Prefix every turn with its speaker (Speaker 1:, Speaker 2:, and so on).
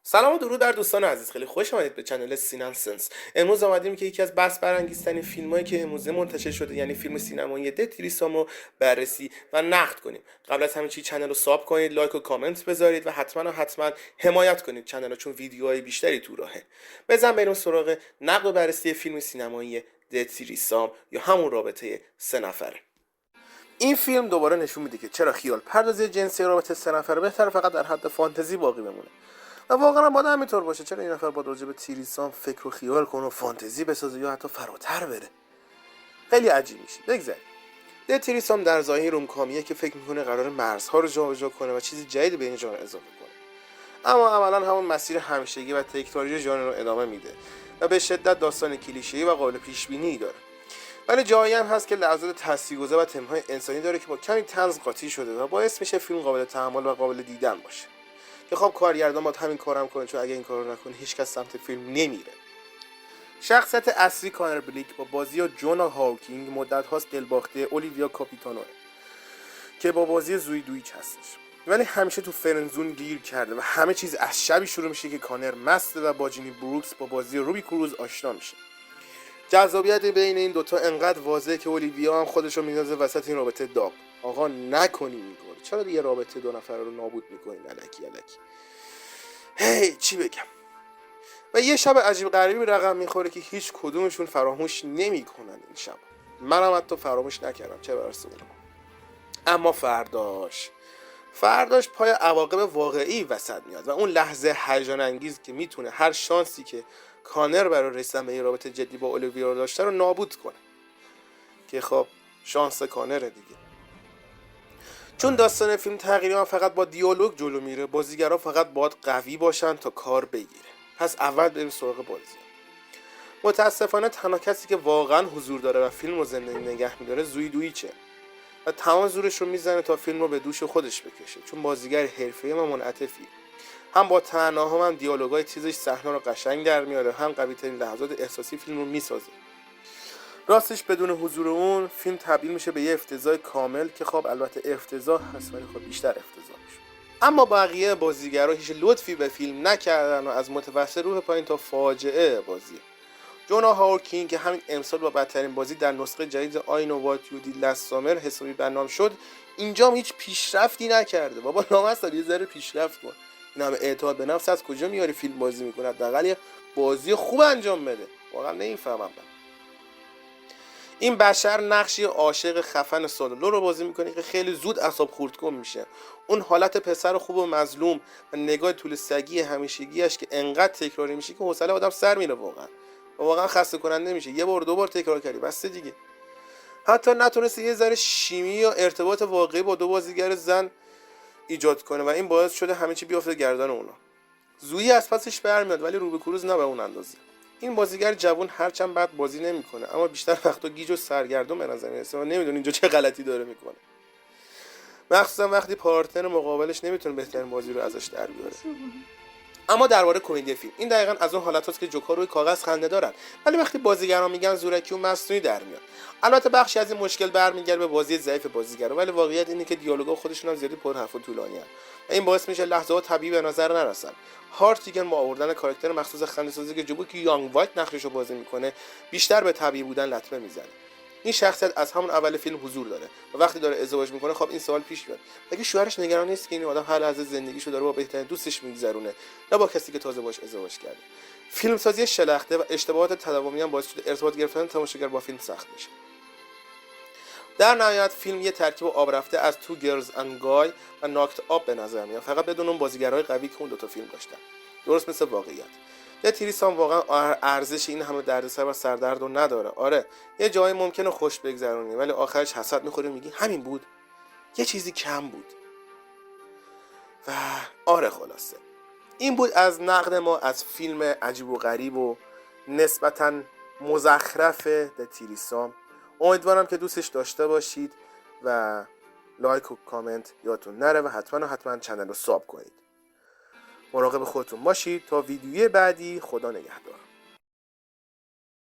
Speaker 1: سلام و درود بر دوستان عزیز. خیلی خوش آمدید به کانال سینن سنس. امروز آمدیم که یکی از بحث برانگیزترین فیلمایی که امروزه منتشر شده، یعنی فیلم سینمایی دتریسام رو بررسی و نقد کنیم. قبل از همه چی کانال رو ساب کنید، لایک و کامنت بذارید و حتما حمایت کنید کانال رو، چون ویدیوهای بیشتری تو راهه. بریم سراغ نقد و بررسی فیلم سینمایی دتریسام یا همون رابطه سه نفره. این فیلم دوباره نشون میده که چرا خیال پردازی جنسی رابطه سه نفره بهتره فقط در حد فانتزی باقی بمونه. و واقعا باید همینطور باشه. چرا این نفر با راجع به تیریسام فکر و خیال کنه و فانتزی بسازه یا حتی فراتر بره؟ خیلی عجیب میشه. بگذاریم. تیریسام در ظاهر رومکامیه که فکر میکنه قرار مرزها رو جابجا کنه و چیزی جدید به این ژانر اضافه کنه، اما عملا همون مسیر همیشگی و تکراری ژانر رو ادامه میده و به شدت داستان کلیشه‌ای و قابل پیش بینی داره. ولی جایی هم هست که لحظات تاثیرگذار و تم‌های انسانی داره که با کمی طنز قاطی شده و باعث میشه فیلم قابل تحمل و قابل دیدن باشه. که خب کارگردان باید همین کارم کنه، چون اگه این کارو نکنه هیچکس سمت فیلم نمیره. شخصیت اصلی کانر بلیک با بازی جونا هاوکینگ مدت هاست دلباخته اولیویا کاپیتانو که با بازی زوی دویچ هستش، ولی همیشه تو فرنزون گیر کرده و همه چیز از شبی شروع میشه که کانر مسته و با جینی بروکس با بازی روبی کروز آشنا میشه. جذابیت بین این دوتا انقدر واضحه که اولیویا هم خودشو میندازه وسط این رابطه داغ. آقا نکنین این کارو. چرا دیگه رابطه دو نفره رو نابود میکنین الکی؟ هی چی بگم. و یه شب عجیب غریبی رقم میخوره که هیچ کدومشون فراموش نمیکنن این شب. منم حتی فراموش نکردم، چه برسه اونم. اما فرداش پای عواقب واقعی وسط میاد و اون لحظه هیجان انگیز که میتونه هر شانسی که کانر برای رسیدن به یه رابطه جدی با اولیویا داشته رو نابود کنه. که خب شانس کانره دیگه. چون داستان فیلم تقریبا فقط با دیالوگ جلو میره، بازیگرا فقط باید قوی باشن تا کار بگیره. پس اول بریم سراغ بازی. متاسفانه تنها کسی که واقعا حضور داره و فیلم رو زنده نگه میداره زوی دویچه و تمام زورش رو میزنه تا فیلم رو به دوش خودش بکشه، چون بازیگر حرفه‌ای و منعطفی. هم با تنها هم دیالوگای تیزش صحنه رو قشنگ در میاره، هم قوی ترین لحظات احساسی فیلم رو میسازه. راستش بدون حضور اون فیلم تبدیل میشه به یه افتضاح کامل که خب البته افتضاح هست ولی خب بیشتر افتضاح میشه. اما بقیه بازیگرا هیچ لطفی به فیلم نکردن و از متوسط روح پایین تا فاجعه بازی. جونا هاوکینگ که همین امسال با بدترین بازی در نسخه جدید آین و وات یو دی لاست سامر حسابی برنامه شد، اینجا هیچ پیشرفتی نکرده. بابا لامصب یه ذره پیشرفت کن. این همه اعتماد به نفس از کجا میاری فیلم بازی میکنه؟ حداقل یه بازی خوب انجام بده. واقعا نمیفهمم. این بشر نقشی عاشق خفن سالولو رو بازی میکنه که خیلی زود اعصاب خردکن میشه. اون حالت پسر خوب و مظلوم و نگاه طول سگی همیشگیش که انقدر تکراری میشه که حوصله آدم سر میره. واقعا خسته کننده میشه. یه بار دو بار تکرار کردی بس دیگه. حتی نتونسته یه ذره شیمی یا ارتباط واقعی با دو بازیگر زن ایجاد کنه و این باعث شده همه چی بیافته گردن اونا. زویی از پسش برمیاد ولی روبی کروز نه به اون اندازه. این بازیگر جوان هرچند بد بازی نمیکنه اما بیشتر وقتا گیج و سرگردون به نظر میاد و نمیدونه اینجا چه غلطی داره میکنه، مخصوصا وقتی پارتنر مقابلش نمیتونه بهترین بازی رو ازش در بیاره. اما درباره کمدی فیلم، این دقیقاً از اون حالت هست که جوکا روی کاغذ خنده دارن ولی وقتی بازیگران میگن زورکی و مصنوعی در میاد. البته بخشی از این مشکل برمیگرده به بازی ضعیف بازیگرا، ولی واقعیت اینه که دیالوگا خودشون هم زیادی پرحرف و طولانی‌ان و این باعث میشه لحظه‌ها طبیعی به نظر نرسن. هارتیگن با آوردن کاراکتر مخصوص خنده‌سازی که جوبوکی یانگ وایت نقششو بازی میکنه بیشتر به طبیعی بودن لطمه میزنه. این شخصیت از همون اول فیلم حضور داره و وقتی داره ازدواج میکنه خب این سوال پیش میاد: مگه شوهرش نگران نیست که این آدم هر لحظه زندگیشو داره با بهترین دوستش میگذرونه، نه با کسی که تازه باش ازدواج کرده؟ فیلمسازی شلخته و اشتباهات تداومی هم باعث شده ارتباط گرفتن تماشاگر با فیلم سخت بشه. در نهایت فیلم یه ترکیب آب رفته از تو گرلز اند گای و ناکت آپ به نظر میاد، فقط بدون اون بازیگرای قوی که اون دو تا فیلم داشتن. درست مثل واقعیت. تریسام واقعا ارزش این همه دردسر و سردرد رو نداره. آره یه جایی ممکنه خوش بگذرونی ولی آخرش حسرت میخوری میگی همین بود، یه چیزی کم بود. و آره خلاصه این بود از نقد ما از فیلم عجیب و غریب و نسبتاً مزخرف تریسام. امیدوارم که دوستش داشته باشید و لایک و کامنت یادتون نره و حتما کانال رو ساب کنید. مراقب خودتون باشید تا ویدیوی بعدی. خدا نگهدار.